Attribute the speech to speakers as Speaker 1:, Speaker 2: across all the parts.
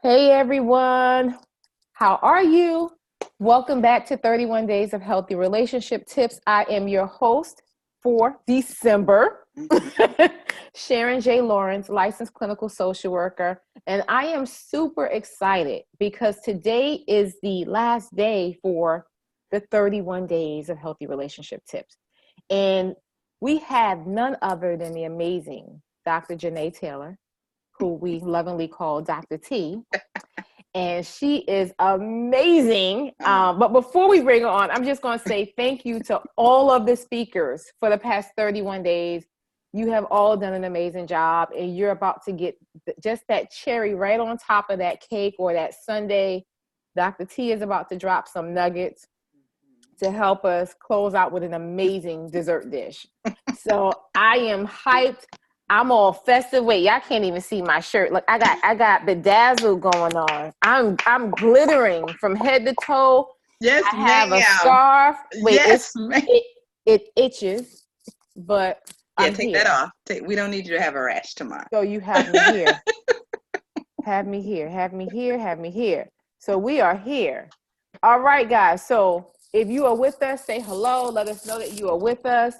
Speaker 1: Hey everyone, how are you? Welcome back to 31 Days of Healthy Relationship Tips. I am your host for December, Sharon J. Lawrence, licensed clinical social worker. And I am super excited because today is the last day for the 31 Days of Healthy Relationship Tips. And we have none other than the amazing Dr. JaNaè Taylor, who we lovingly call Dr. T. And she is amazing. But before we bring her on, I'm just going to say thank you to all of the speakers for the past 31 days. You have all done an amazing job, and you're about to get just that cherry right on top of that cake or that sundae. Dr. T is about to drop some nuggets to help us close out with an amazing dessert dish. So I am hyped. I'm all festive. Wait, y'all can't even see my shirt. Look, I got bedazzle going on. I'm glittering from head to toe.
Speaker 2: Yes,
Speaker 1: I have
Speaker 2: ma'am.
Speaker 1: a scarf. Wait,
Speaker 2: yes, ma'am.
Speaker 1: it itches, but
Speaker 2: Yeah,
Speaker 1: I'm
Speaker 2: take
Speaker 1: here.
Speaker 2: that off. We don't need you to have a rash tomorrow.
Speaker 1: So you have me here. Have me here. Have me here. Have me here. So we are here. All right, guys. So if you are with us, say hello. Let us know that you are with us.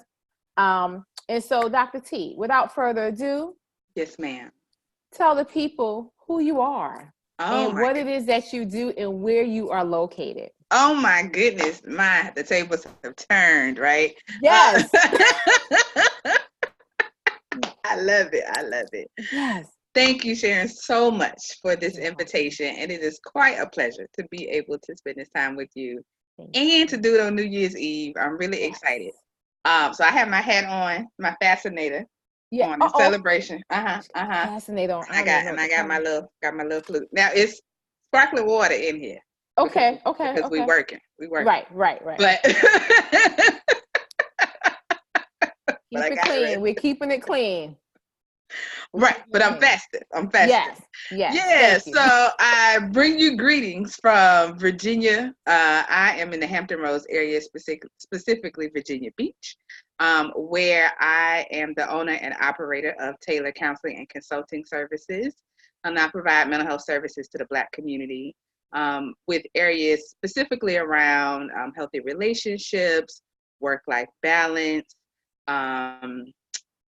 Speaker 1: And so, Dr. T, without further ado,
Speaker 2: Yes, ma'am.
Speaker 1: tell the people who you are and what it is that you do and where you are located.
Speaker 2: Oh my goodness, the tables have turned, right?
Speaker 1: Yes.
Speaker 2: I love it. I love it.
Speaker 1: Yes.
Speaker 2: Thank you, Sharon, so much for this invitation. And it is quite a pleasure to be able to spend this time with you and to do it on New Year's Eve. I'm really excited. So I have my hat on, my fascinator on in celebration.
Speaker 1: Fascinator on.
Speaker 2: I got my little flute. Now it's sparkling water in here.
Speaker 1: Okay.
Speaker 2: Because we working.
Speaker 1: Right.
Speaker 2: But
Speaker 1: keep it clean. We're keeping it clean.
Speaker 2: Right, but I'm festive.
Speaker 1: Yes.
Speaker 2: Yeah, so I bring you greetings from Virginia. I am in the Hampton Roads area, specifically Virginia Beach, where I am the owner and operator of Taylor Counseling and Consulting Services. And I provide mental health services to the Black community with areas specifically around healthy relationships, work-life balance,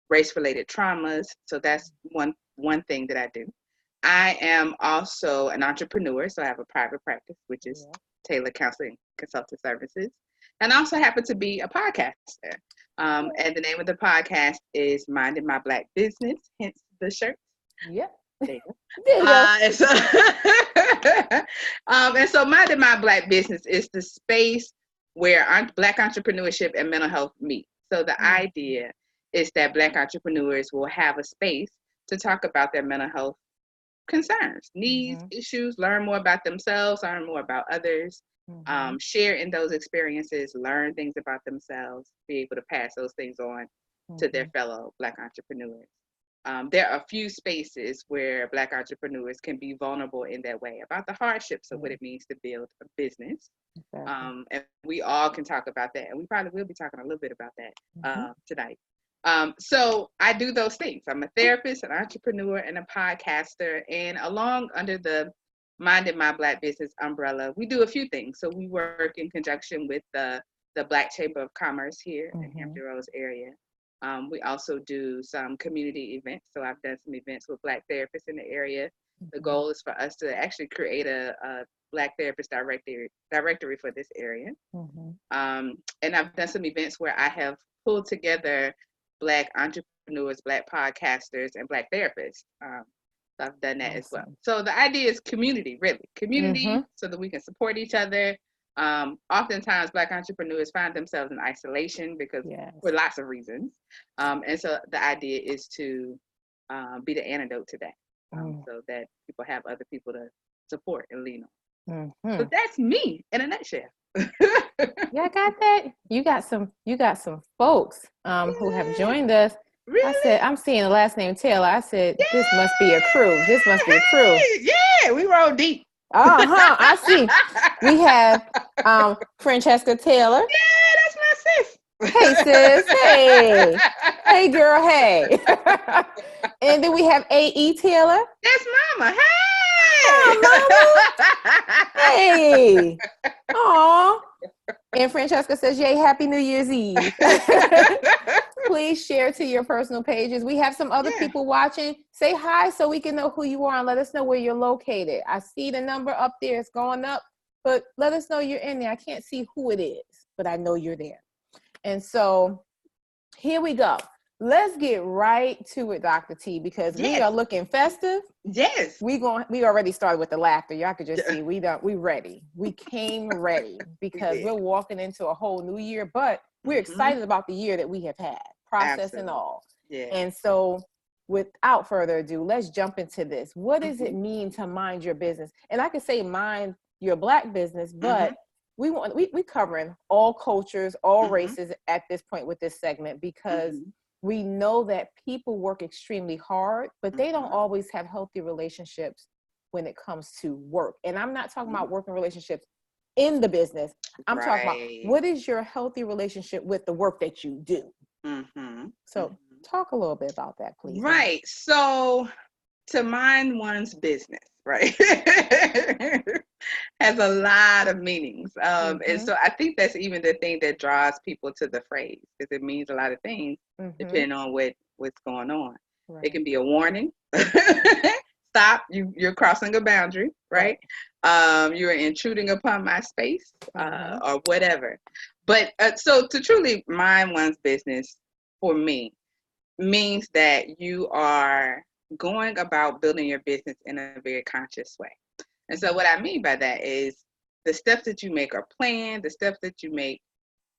Speaker 2: race-related traumas. So that's one thing that I do. I am also an entrepreneur, so I have a private practice, which is Taylor Counseling Consulting Services, and I also happen to be a podcaster. And the name of the podcast is Minding My Black Business, hence the shirt.
Speaker 1: Yep.
Speaker 2: There you go. And so Minding My Black Business is the space where Black entrepreneurship and mental health meet. So the idea is that Black entrepreneurs will have a space to talk about their mental health concerns, needs, issues, learn more about themselves, learn more about others, share in those experiences, learn things about themselves, be able to pass those things on to their fellow Black entrepreneurs. There are a few spaces where Black entrepreneurs can be vulnerable in that way about the hardships of what it means to build a business. And we all can talk about that. And we probably will be talking a little bit about that tonight. So I do those things. I'm a therapist, an entrepreneur, and a podcaster. And along under the Minding My Black Business umbrella, we do a few things. So we work in conjunction with the Black Chamber of Commerce here in Hampton Roads area. We also do some community events. So I've done some events with Black therapists in the area. The goal is for us to actually create a Black therapist directory for this area. And I've done some events where I have pulled together Black entrepreneurs, Black podcasters, and Black therapists. So I've done that as well. So the idea is community, really. Community so that we can support each other. Oftentimes, Black entrepreneurs find themselves in isolation because for lots of reasons. And so the idea is to be the antidote to that so that people have other people to support and lean on. So that's me in a nutshell.
Speaker 1: Yeah, I got that. You got some folks who have joined us.
Speaker 2: Really?
Speaker 1: I said, I'm seeing the last name Taylor. I said, this must be a crew.
Speaker 2: Yeah, we roll deep.
Speaker 1: I see. We have Francesca Taylor.
Speaker 2: Yeah, that's my sis.
Speaker 1: Hey, sis. Hey. Hey, girl. Hey. And then we have A.E. Taylor.
Speaker 2: That's mama.
Speaker 1: Oh, mama. Hey. Aw. And Francesca says, yay, happy New Year's Eve. Please share to your personal pages. We have some other people watching. Say hi so we can know who you are and let us know where you're located. I see the number up there. It's going up, but let us know you're in there. I can't see who it is, but I know you're there. And so here we go. Let's get right to it, Dr. T, because we are looking festive.
Speaker 2: Yes.
Speaker 1: We already started with the laughter. Y'all could just see we ready. We came ready because we're walking into a whole new year, but we're excited about the year that we have had, process and all. Yeah. And so without further ado, let's jump into this. What does it mean to mind your business? And I could say mind your Black business, but we covering all cultures, all races at this point with this segment, because we know that people work extremely hard, but they don't always have healthy relationships when it comes to work. And I'm not talking about working relationships in the business. I'm talking about what is your healthy relationship with the work that you do. So talk a little bit about that, please.
Speaker 2: Right. So to mind one's business, right, has a lot of meanings. And so I think that's even the thing that draws people to the phrase, because it means a lot of things depending on what's going on. Right. It can be a warning. Stop, you're crossing a boundary, right? You're intruding upon my space, or whatever. But so to truly mind one's business, for me, means that you are going about building your business in a very conscious way. And so what I mean by that is the steps that you make are planned, the steps that you make,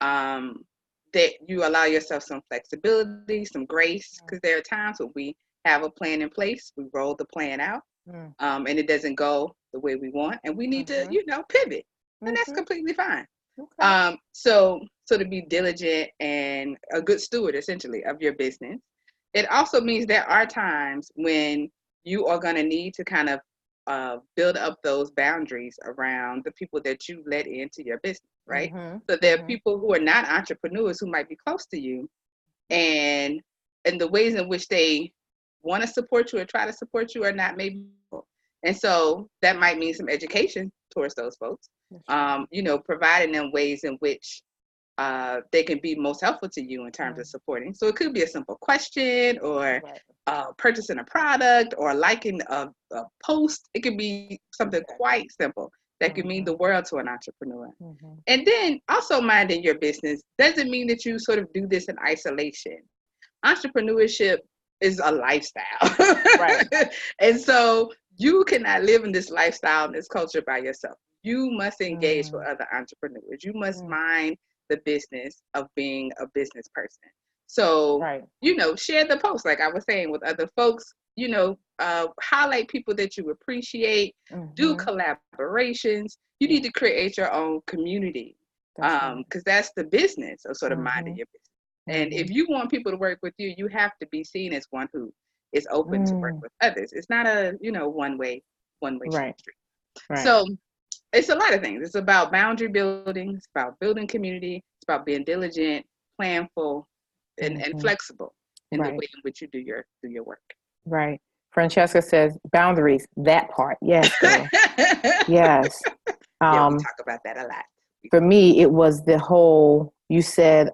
Speaker 2: that you allow yourself some flexibility, some grace, because there are times when we have a plan in place, we roll the plan out, and it doesn't go the way we want, and we need to, pivot, and that's completely fine. Okay. So to be diligent and a good steward, essentially, of your business. It also means there are times when you are going to need to kind of build up those boundaries around the people that you let into your business, right? So there are people who are not entrepreneurs who might be close to you, and the ways in which they want to support you or try to support you are not maybe. And so that might mean some education towards those folks, providing them ways in which they can be most helpful to you in terms of supporting. So it could be a simple question, or purchasing a product, or liking a post. It could be something quite simple that could mean the world to an entrepreneur. And then also minding your business doesn't mean that you sort of do this in isolation. Entrepreneurship is a lifestyle. Right. And so you cannot live in this lifestyle and this culture by yourself. You must engage with other entrepreneurs. You must mind the business of being a business person. So, share the post, like I was saying, with other folks, highlight people that you appreciate, do collaborations. You need to create your own community, because that's the business of sort of minding your business. And if you want people to work with you, you have to be seen as one who is open to work with others. It's not a, one-way street. Right. So it's a lot of things. It's about boundary building. It's about building community. It's about being diligent, planful, and flexible in the way in which you do your work.
Speaker 1: Right. Francesca says boundaries. That part. Yes. Yes.
Speaker 2: We talk about that a lot.
Speaker 1: For me, it was the whole. You said,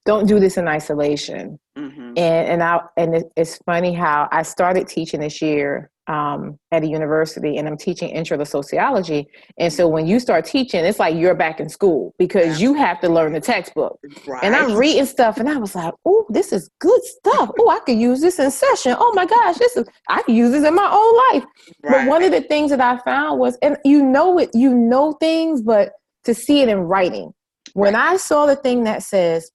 Speaker 1: "Don't do this in isolation." And it's funny how I started teaching this year at a university, and I'm teaching intro to sociology. And so when you start teaching, it's like you're back in school, because you have to learn the textbook. Right. And I'm reading stuff, and I was like, "Oh, this is good stuff. Oh, I could use this in session. Oh my gosh, I could use this in my own life." Right. But one of the things that I found was, and you know things, but to see it in writing. When I saw the thing that says,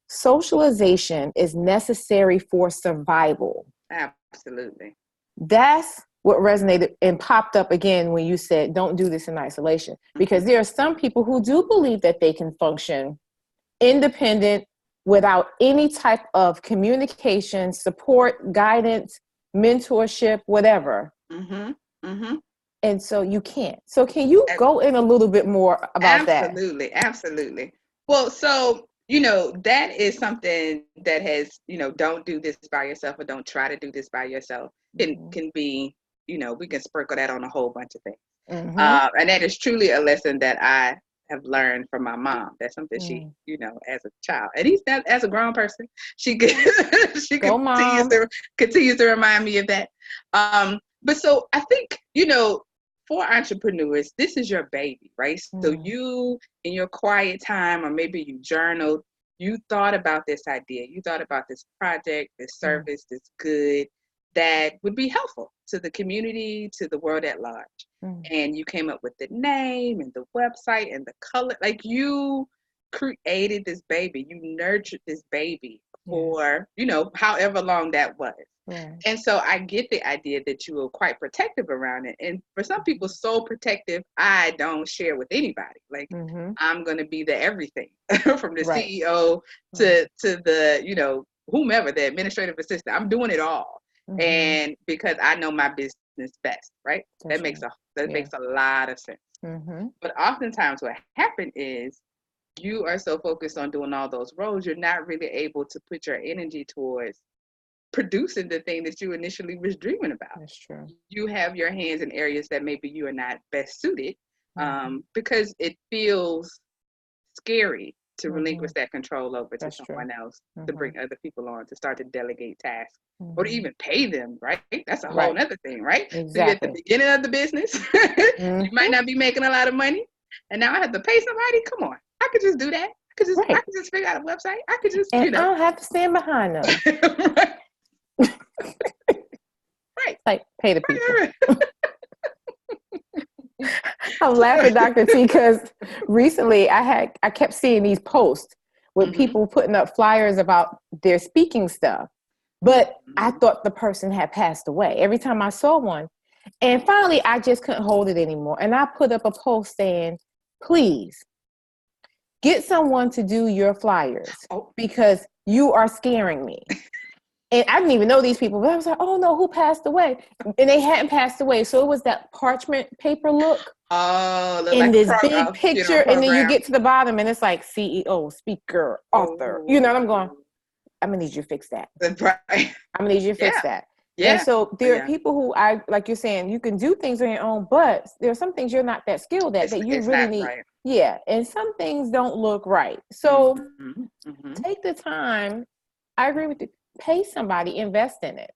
Speaker 1: socialization is necessary for survival.
Speaker 2: Absolutely.
Speaker 1: That's what resonated and popped up again when you said, don't do this in isolation. Because there are some people who do believe that they can function independent without any type of communication, support, guidance, mentorship, whatever. And so you can't. So can you go in a little bit more about that?
Speaker 2: Absolutely. Well, so that is something that has, don't do this by yourself, or don't try to do this by yourself. Can be, we can sprinkle that on a whole bunch of things.
Speaker 1: Mm-hmm.
Speaker 2: And that is truly a lesson that I have learned from my mom. That's something she, as a child, and he's not as a grown person, she continues to remind me of that. But so I think, for entrepreneurs, this is your baby, right? So you, in your quiet time, or maybe you journaled, you thought about this idea, you thought about this project, this service, this good that would be helpful to the community, to the world at large. And you came up with the name and the website and the color. Like, you created this baby, you nurtured this baby for, however long that was. Right. And so I get the idea that you were quite protective around it. And for some people, so protective, I don't share with anybody. Like, I'm going to be the everything from the CEO to the, whomever, the administrative assistant. I'm doing it all. And because I know my business best, right? That makes a lot of sense. But oftentimes what happens is you are so focused on doing all those roles, you're not really able to put your energy towards producing the thing that you initially was dreaming about.
Speaker 1: That's true.
Speaker 2: You have your hands in areas that maybe you are not best suited, because it feels scary to relinquish that control over to someone else, to bring other people on, to start to delegate tasks, or to even pay them, right? That's a whole other thing, right?
Speaker 1: Exactly.
Speaker 2: So you're at the beginning of the business, you might not be making a lot of money, and now I have to pay somebody. Come on, I could just do that. I could just figure out a website. I could just,
Speaker 1: I don't have to stand behind them.
Speaker 2: Right.
Speaker 1: Like, pay the people. I'm laughing, Dr. T, because recently I kept seeing these posts with people putting up flyers about their speaking stuff, but I thought the person had passed away every time I saw one. And finally, I just couldn't hold it anymore. And I put up a post saying, please get someone to do your flyers because you are scaring me. And I didn't even know these people, but I was like, oh no, who passed away? And they hadn't passed away. So it was that parchment paper look.
Speaker 2: Oh,
Speaker 1: in like this big picture. And then you get to the bottom and it's like CEO, speaker, author. And I'm going, I'm going to need you to fix that.
Speaker 2: Right.
Speaker 1: I'm going to need you to fix that. Yeah. And so there are people who like you're saying, you can do things on your own, but there are some things you're not that skilled at that you really need. Right. Yeah. And some things don't look right. So take the time. I agree with you. Pay somebody, invest in it.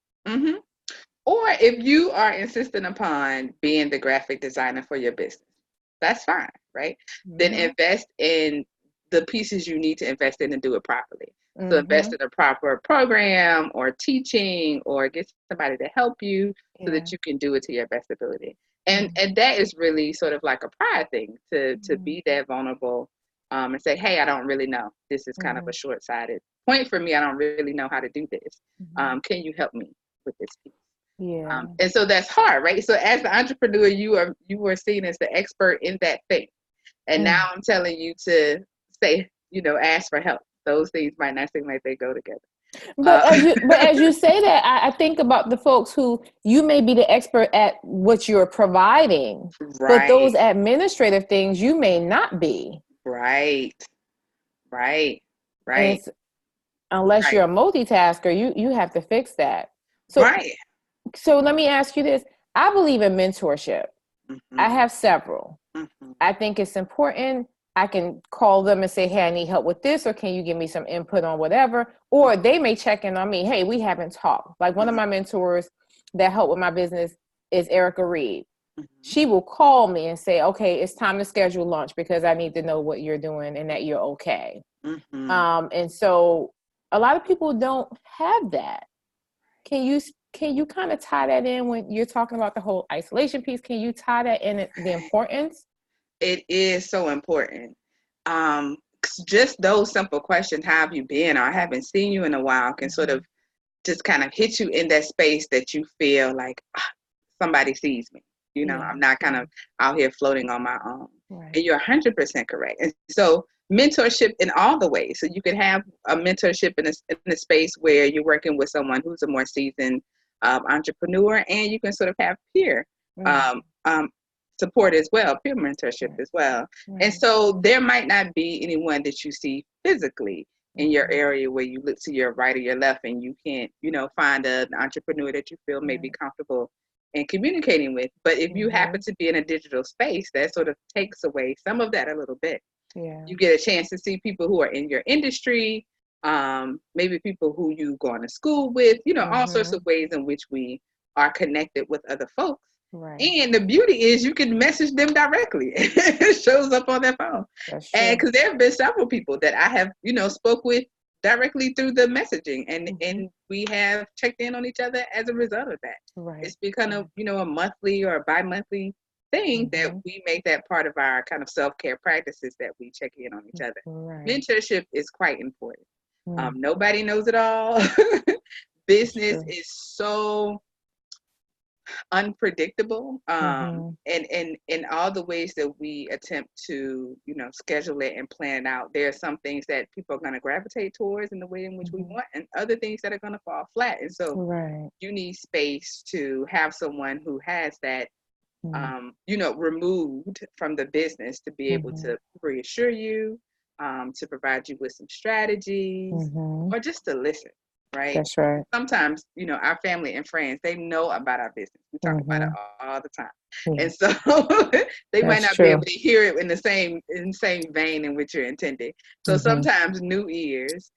Speaker 2: Or if you are insistent upon being the graphic designer for your business, that's fine, right? Then invest in the pieces you need to invest in and do it properly. So invest in a proper program or teaching, or get somebody to help you so that you can do it to your best ability. And that is really sort of like a pride thing, to be that vulnerable, and say, hey, I don't really know. This is kind of a short-sighted point for me. I don't really know how to do this. Can you help me with this piece?
Speaker 1: Yeah.
Speaker 2: And so that's hard, right? So as the entrepreneur, you were seen as the expert in that thing. And now I'm telling you to say, ask for help. Those things might not seem like they go together.
Speaker 1: But as you say that, I think about the folks who you may be the expert at what you're providing, but those administrative things you may not be.
Speaker 2: Right.
Speaker 1: Unless you're a multitasker, you have to fix that. So let me ask you this. I believe in mentorship. I have several. I think it's important. I can call them and say, hey, I need help with this, or can you give me some input on whatever? Or they may check in on me. Hey, we haven't talked. Like one of my mentors that helped with my business is Erica Reed. She will call me and say, okay, it's time to schedule lunch because I need to know what you're doing and that you're okay. And so a lot of people don't have that. Can you kind of tie that in when you're talking about the whole isolation piece? Can you tie that in, the importance?
Speaker 2: It is so important. Just those simple questions, how have you been, or I haven't seen you in a while, can sort of just kind of hit you in that space that you feel like somebody sees me. I'm not kind of out here floating on my own. Right. And you're 100% correct. And so mentorship in all the ways. So you can have a mentorship in a space where you're working with someone who's a more seasoned entrepreneur, and you can sort of have peer support as well, peer mentorship as well. And so there might not be anyone that you see physically in your area where you look to your right or your left and you can't, find an entrepreneur that you feel may be comfortable and communicating with. But if you happen to be in a digital space, that sort of takes away some of that a little bit.
Speaker 1: Yeah.
Speaker 2: You get a chance to see people who are in your industry, maybe people who you go to school with, all sorts of ways in which we are connected with other folks.
Speaker 1: Right.
Speaker 2: And the beauty is you can message them directly. It shows up on their phone.
Speaker 1: That's true.
Speaker 2: And because there have been several people that I have, spoke with directly through the messaging, and we have checked in on each other as a result of that.
Speaker 1: Right.
Speaker 2: It's become a monthly or a bi-monthly thing that we make that part of our kind of self-care practices, that we check in on each other.
Speaker 1: Right.
Speaker 2: Mentorship is quite important. Nobody knows it all. Business is so unpredictable, and in all the ways that we attempt to schedule it and plan it out, there are some things that people are going to gravitate towards in the way in which we want, and other things that are going to fall flat. And so you need space to have someone who has that removed from the business to be able to reassure you, to provide you with some strategies, or just to listen. Right.
Speaker 1: That's right.
Speaker 2: Sometimes, our family and friends, they know about our business. We talk about it all the time. And so they might not be able to hear it in the same vein in which you're intending. So sometimes new ears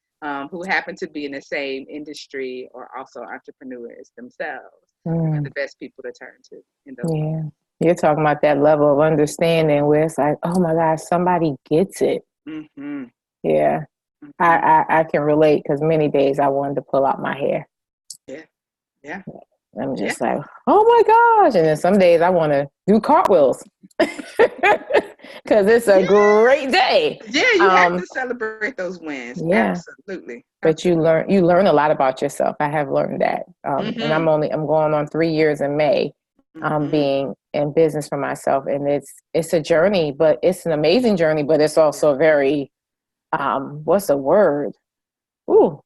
Speaker 2: who happen to be in the same industry or also entrepreneurs themselves are the best people to turn to in those moments.
Speaker 1: You're talking about that level of understanding where it's like, oh my gosh, somebody gets it. Yeah. I can relate, because many days I wanted to pull out my hair.
Speaker 2: Yeah.
Speaker 1: I'm just like, oh my gosh. And then some days I want to do cartwheels because it's a great day.
Speaker 2: Yeah, you have to celebrate those wins.
Speaker 1: Yeah.
Speaker 2: Absolutely.
Speaker 1: But you learn a lot about yourself. I have learned that. And I'm going on 3 years in May, being in business for myself. And it's a journey, but it's an amazing journey, but it's also very, what's the word? Ooh,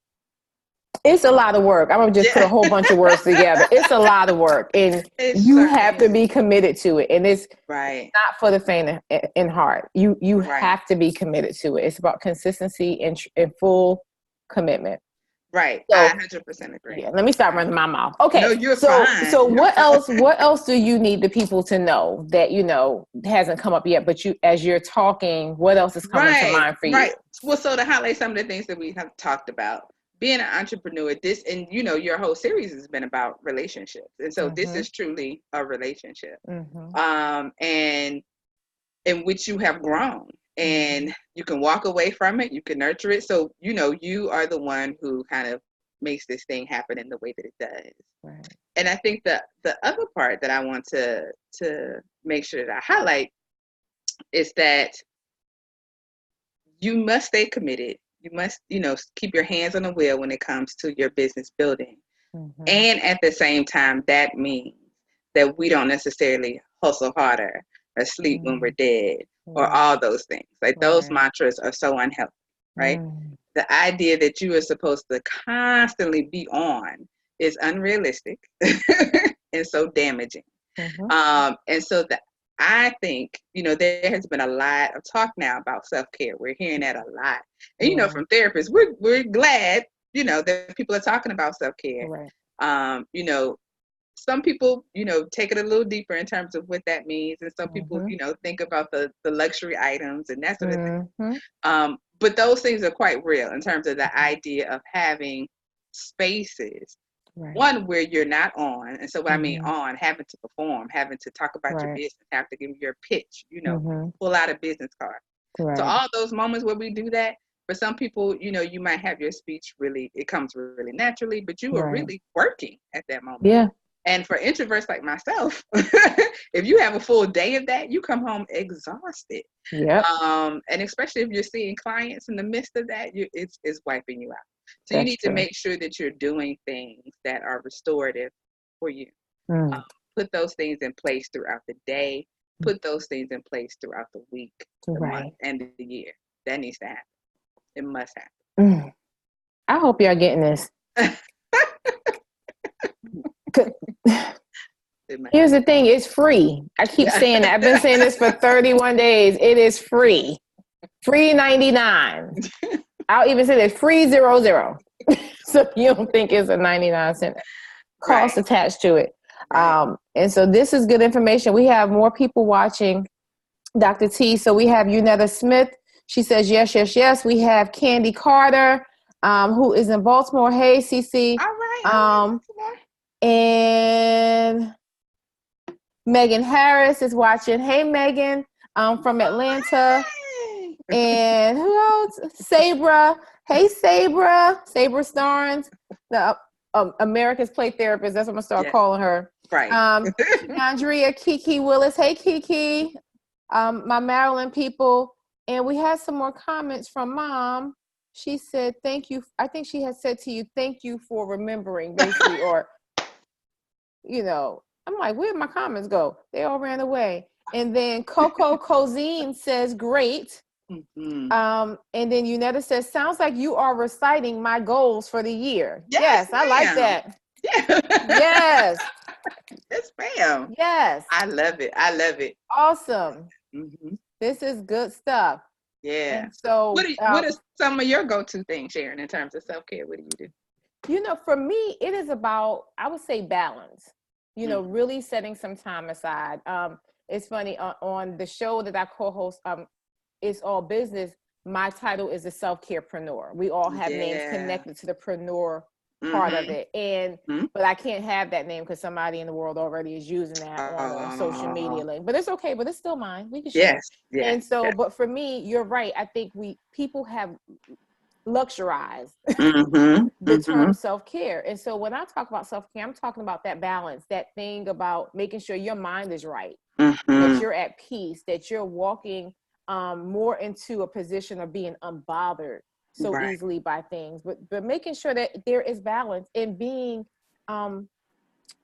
Speaker 1: it's a lot of work. I'm going to just put a whole bunch of words together. It's a lot of work, and you have to be committed to it. And it's not for the faint in heart. You have to be committed to it. It's about consistency and full commitment.
Speaker 2: Right. So, I 100% agree.
Speaker 1: Yeah, let me stop running my mouth. Okay.
Speaker 2: No, you're fine.
Speaker 1: So what else do you need the people to know that, hasn't come up yet, but as you're talking, what else is coming to mind for you?
Speaker 2: Right. Well, so to highlight some of the things that we have talked about, being an entrepreneur, your whole series has been about relationships. And so this is truly a relationship, and in which you have grown. And you can walk away from it. You can nurture it. So, you are the one who kind of makes this thing happen in the way that it does.
Speaker 1: Right.
Speaker 2: And I think the other part that I want to make sure that I highlight is that you must stay committed. You must, keep your hands on the wheel when it comes to your business building. And at the same time, that means that we don't necessarily hustle harder or sleep when we're dead, or all those things. Like those mantras are so unhealthy, right? The idea that you are supposed to constantly be on is unrealistic and so damaging. And so I think, there has been a lot of talk now about self-care. We're hearing that a lot. And, from therapists, we're glad, that people are talking about self-care.
Speaker 1: Right.
Speaker 2: Some people, take it a little deeper in terms of what that means. And some people, think about the luxury items and that sort of thing. But those things are quite real in terms of the idea of having spaces, one where you're not on. And so what I mean on, having to perform, having to talk about your business, have to give your pitch, pull out a business card. So all those moments where we do that, for some people, you might have your speech it comes really naturally, but you are really working at that moment.
Speaker 1: Yeah.
Speaker 2: And for introverts like myself, if you have a full day of that, you come home exhausted.
Speaker 1: Yeah.
Speaker 2: And especially if you're seeing clients in the midst of that, it's wiping you out. So you need to make sure that you're doing things that are restorative for you. Put those things in place throughout the day. Put those things in place throughout the week, the month, and the year. That needs to happen. It must happen.
Speaker 1: I hope y'all getting this. Here's the thing, it's free. I keep saying that. I've been saying this for 31 days. It is free. Free 99. I'll even say this, free 00. So you don't think it's a 99 cent cost attached to it. And so this is good information. We have more people watching Dr. T. So we have Unetta Smith. She says, yes, yes, yes. We have Candy Carter, who is in Baltimore. Hey, Cece.
Speaker 2: All right.
Speaker 1: And Megan Harris is watching. Hey, Megan, from Atlanta. And who else? Sabra. Hey, Sabra. Sabra Starnes, the America's Play Therapist. That's what I'm going to start calling her.
Speaker 2: Right.
Speaker 1: Andrea Kiki Willis. Hey, Kiki. My Maryland people. And we had some more comments from Mom. She said, thank you. I think she had said to you, thank you for remembering, basically, or, you know, I'm like, where'd my comments go? They all ran away. And then Coco Cozine says, great.
Speaker 2: Mm-hmm.
Speaker 1: And then Unetta says, sounds like you are reciting my goals for the year. Yes, I like that.
Speaker 2: Yeah.
Speaker 1: Yes.
Speaker 2: Yes, ma'am.
Speaker 1: Yes.
Speaker 2: I love it. I love it.
Speaker 1: Awesome.
Speaker 2: Mm-hmm.
Speaker 1: This is good stuff.
Speaker 2: Yeah.
Speaker 1: And so
Speaker 2: what are some of your go-to things, Sharon, in terms of self-care? What do you do?
Speaker 1: You know, for me, it is about, I would say, balance. You know, really setting some time aside. It's funny, on the show that I co-host, It's All Business, my title is a self-carepreneur. We all have names connected to the preneur part of it. And but I can't have that name because somebody in the world already is using that on a social media link. But it's okay, but it's still mine. We can share.
Speaker 2: Yes.
Speaker 1: And so, but for me, you're right. I think people have luxurized the term self-care. And so when I talk about self-care, I'm talking about that balance, that thing about making sure your mind is right, that you're at peace, that you're walking more into a position of being unbothered so easily by things, but making sure that there is balance and being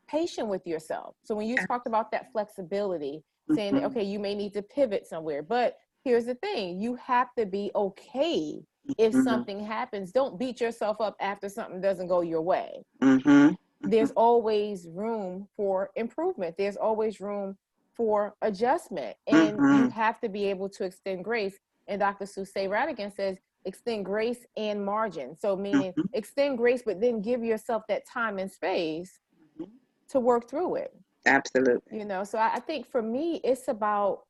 Speaker 1: patient with yourself. So when you talked about that flexibility, saying that, okay, you may need to pivot somewhere, but here's the thing, you have to be okay if something happens. Don't beat yourself up after something doesn't go your way. There's always room for improvement. There's always room for adjustment. And you have to be able to extend grace. And Dr. Susie Radigan says, extend grace and margin. So meaning extend grace, but then give yourself that time and space to work through it.
Speaker 2: Absolutely.
Speaker 1: You know, so I think for me, it's about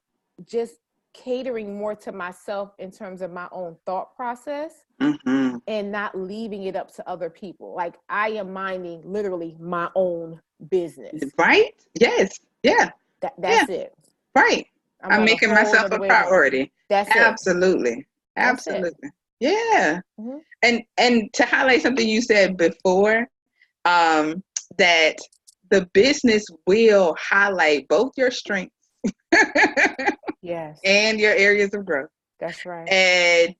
Speaker 1: just catering more to myself in terms of my own thought process and not leaving it up to other people. Like I am minding literally my own business.
Speaker 2: Right? Yes. Yeah.
Speaker 1: That's it.
Speaker 2: Right. I'm making myself a priority.
Speaker 1: That's
Speaker 2: absolutely.
Speaker 1: It.
Speaker 2: Absolutely. Yeah. And to highlight something you said before, that the business will highlight both your strengths and your areas of growth.
Speaker 1: That's right.
Speaker 2: And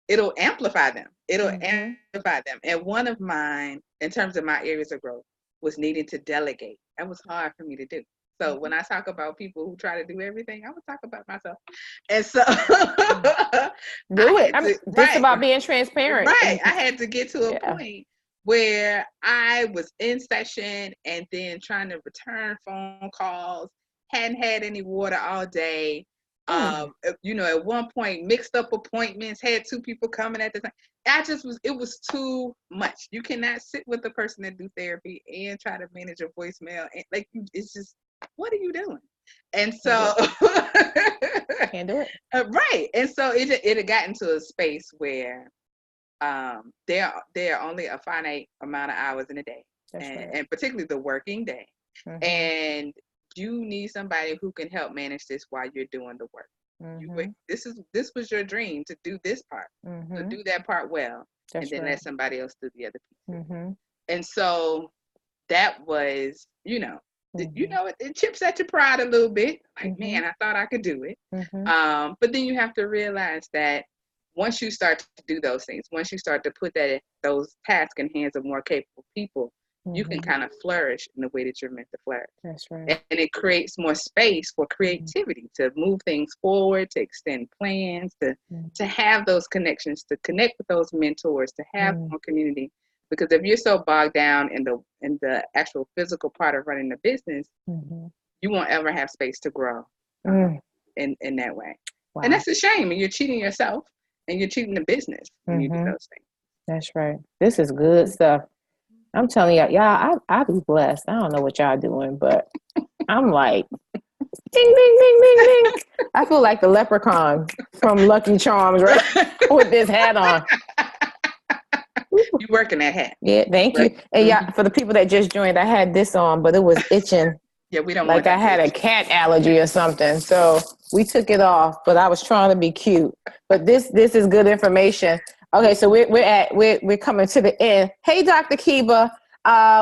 Speaker 2: it'll amplify them. Amplify them. And one of mine, in terms of my areas of growth, was needing to delegate. That was hard for me to do. So when I talk about people who try to do everything, I would talk about myself. And so
Speaker 1: It's about being transparent.
Speaker 2: Right. I had to get to a point where I was in session and then trying to return phone calls, hadn't had any water all day. You know, at one point mixed up appointments, had 2 people coming at the time. It was too much. You cannot sit with the person that do therapy and try to manage a voicemail. And like, it's just, what are you doing? And so
Speaker 1: can't do it.
Speaker 2: Right. And so it had gotten to a space where there are only a finite amount of hours in a day, and particularly the working day. And you need somebody who can help manage this while you're doing the work. This was your dream, to do this part, to do that part well, and then let somebody else do the other piece. And so that was, it chips at your pride a little bit. Like, man, I thought I could do it. But then you have to realize that once you start to do those things, once you start to put those tasks in hands of more capable people, you can kind of flourish in the way that you're meant to flourish.
Speaker 1: That's right.
Speaker 2: And it creates more space for creativity, to move things forward, to extend plans, to have those connections, to connect with those mentors, to have more community. Because if you're so bogged down in the actual physical part of running the business, you won't ever have space to grow in that way. Wow. And that's a shame. And you're cheating yourself and you're cheating the business when you do those things.
Speaker 1: That's right. This is good stuff. I'm telling y'all, I be blessed. I don't know what y'all doing, but I'm like, ding, ding, ding, ding, ding. I feel like the leprechaun from Lucky Charms, right? With this hat on.
Speaker 2: You working that hat.
Speaker 1: Yeah, thank you. And yeah, for the people that just joined, I had this on, but it was itching.
Speaker 2: Yeah, we don't
Speaker 1: like
Speaker 2: want
Speaker 1: I had a cat allergy or something. So we took it off, but I was trying to be cute. But this is good information. Okay, so we're coming to the end. Hey, Dr. Kiba,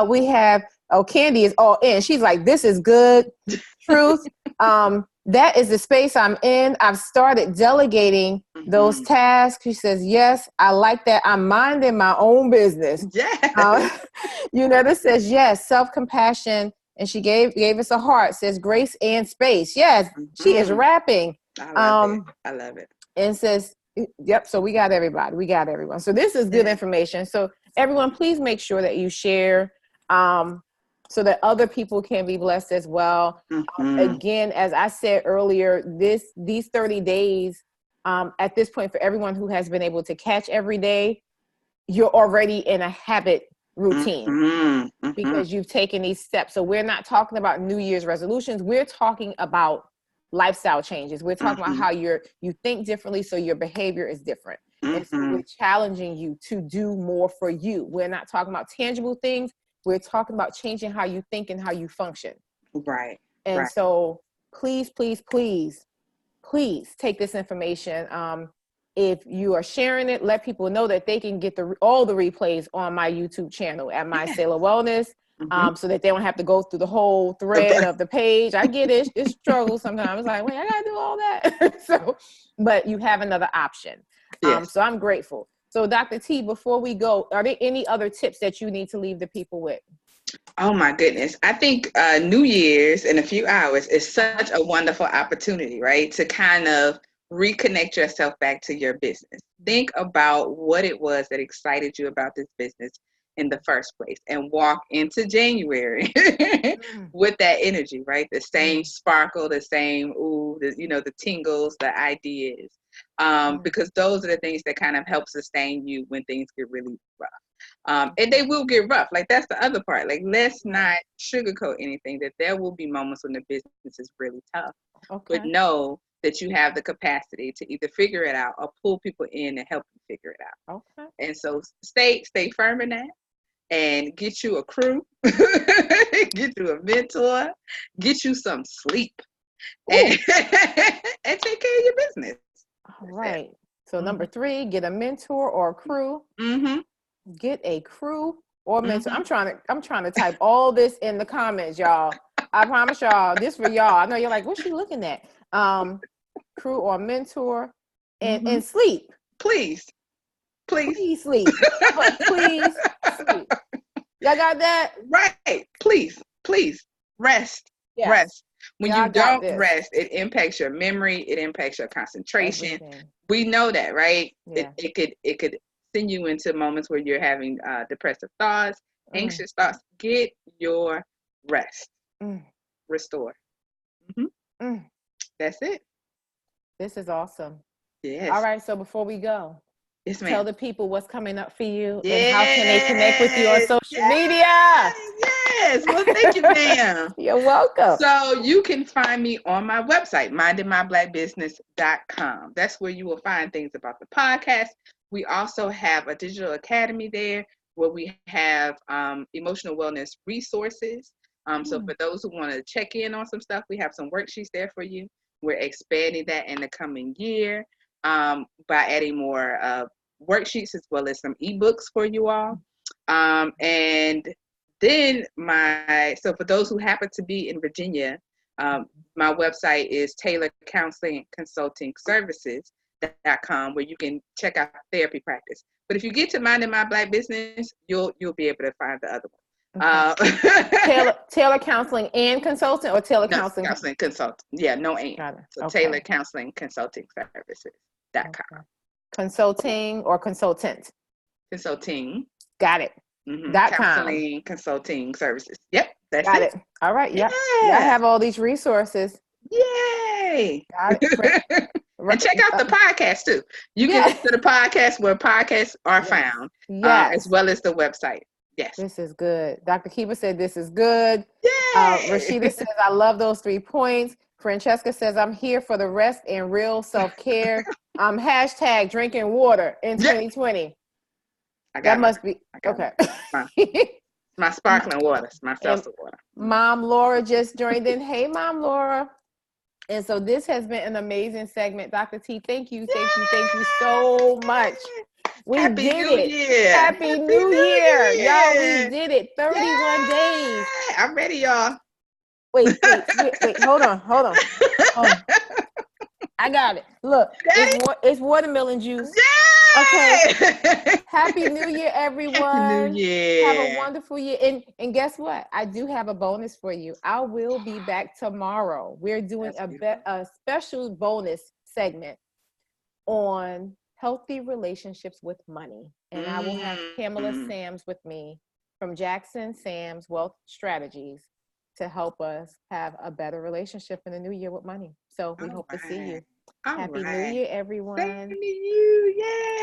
Speaker 1: we have Candy is all in. She's like, this is good. Truth. That is the space I'm in. I've started delegating those tasks. She says, yes, I like that. I'm minding my own business.
Speaker 2: Yeah.
Speaker 1: This says, yes, self-compassion. And she gave us a heart. Says grace and space. Yes, she is rapping.
Speaker 2: I love it.
Speaker 1: And says, yep. So we got everybody. We got everyone. So this is good information. So everyone, please make sure that you share, so that other people can be blessed as well. Again, as I said earlier, these 30 days, at this point, for everyone who has been able to catch every day, you're already in a habit routine because you've taken these steps. So we're not talking about New Year's resolutions. We're talking about lifestyle changes. We're talking about how you think differently, so your behavior is different. And so we're challenging you to do more for you. We're not talking about tangible things. We're talking about changing how you think and how you function.
Speaker 2: Right.
Speaker 1: And so please, please, please, please take this information. If you are sharing it, let people know that they can get all the replays on my YouTube channel at My Sailor Wellness, so that they don't have to go through the whole thread of the page. I get it. It's struggle sometimes. It's like, wait, I got to do all that. But you have another option. So I'm grateful. So Dr. T, before we go, are there any other tips that you need to leave the people with?
Speaker 2: Oh my goodness. I think New Year's in a few hours is such a wonderful opportunity, right? To kind of reconnect yourself back to your business. Think about what it was that excited you about this business in the first place and walk into January with that energy, right? The same sparkle, the same, the tingles, the ideas. Because those are the things that kind of help sustain you when things get really rough. And they will get rough. Like, that's the other part. Like, let's not sugarcoat anything, that there will be moments when the business is really tough. But know that you have the capacity to either figure it out or pull people in and help you figure it out. And so stay firm in that and get you a crew, get you a mentor, get you some sleep, and take care of your business.
Speaker 1: All right. So number 3, get a mentor or a crew. Get a crew or mentor. I'm trying to type all this in the comments, y'all. I promise y'all, this for y'all. I know you're like, what's she looking at? Crew or mentor, and sleep.
Speaker 2: Please
Speaker 1: sleep. But please sleep. Y'all got that?
Speaker 2: Right. Please rest.
Speaker 1: Yes.
Speaker 2: Rest. When you don't rest, it impacts your memory. It impacts your concentration. Everything. We know that, right? Yeah. It could send you into moments where you're having depressive thoughts, anxious thoughts. Get your rest. Restore. That's it.
Speaker 1: This is awesome.
Speaker 2: Yes.
Speaker 1: All right. So before we go, tell the people what's coming up for you
Speaker 2: and
Speaker 1: how can they connect with you on social media.
Speaker 2: Yes. Well, thank you, ma'am.
Speaker 1: You're welcome.
Speaker 2: So you can find me on my website, mindingmyblackbusiness.com. That's where you will find things about the podcast. We also have a digital academy there where we have emotional wellness resources. So for those who want to check in on some stuff, we have some worksheets there for you. We're expanding that in the coming year by adding more worksheets as well as some ebooks for you all. And then so for those who happen to be in Virginia, my website is Taylor Counseling Consulting Services.com, where you can check out therapy practice. But if you get to Minding My Black Business, you'll be able to find the other one.
Speaker 1: Okay. Taylor Counseling and Consultant, or Taylor Counseling?
Speaker 2: Counseling Consultant. Yeah, no and. So Taylor Counseling Consulting Services.com.
Speaker 1: Consulting or consultant?
Speaker 2: Consulting.
Speaker 1: Got it.
Speaker 2: Counseling Consulting Services. Yep, that's
Speaker 1: Got it. All right. Yep. Yeah. I have all these resources.
Speaker 2: Yay! Got it. And check out the podcast too. You can listen to the podcast where podcasts are found, as well as the website. Yes.
Speaker 1: This is good. Dr. Kiva said this is good.
Speaker 2: Yay!
Speaker 1: Rashida says, I love those 3 points. Francesca says, I'm here for the rest and real self-care. Hashtag drinking water in 2020. That must be, okay.
Speaker 2: My sparkling water, my seltzer water.
Speaker 1: Mom Laura just joined in. Hey, Mom Laura. And so this has been an amazing segment. Dr. T, thank you so much.
Speaker 2: Happy New Year.
Speaker 1: Happy New Year. Y'all, we did it. 31 days.
Speaker 2: I'm ready, y'all.
Speaker 1: Wait, hold on. I got it. Look, it's watermelon juice.
Speaker 2: Yay!
Speaker 1: Okay. Happy New Year, everyone.
Speaker 2: Happy New Year.
Speaker 1: Have a wonderful year. And guess what? I do have a bonus for you. I will be back tomorrow. We're doing a special bonus segment on healthy relationships with money. And I will have Pamela Sams with me from Jackson Sam's Wealth Strategies to help us have a better relationship in the new year with money. So we hope to see you. Happy New Year, everyone.
Speaker 2: Same to you. Yay.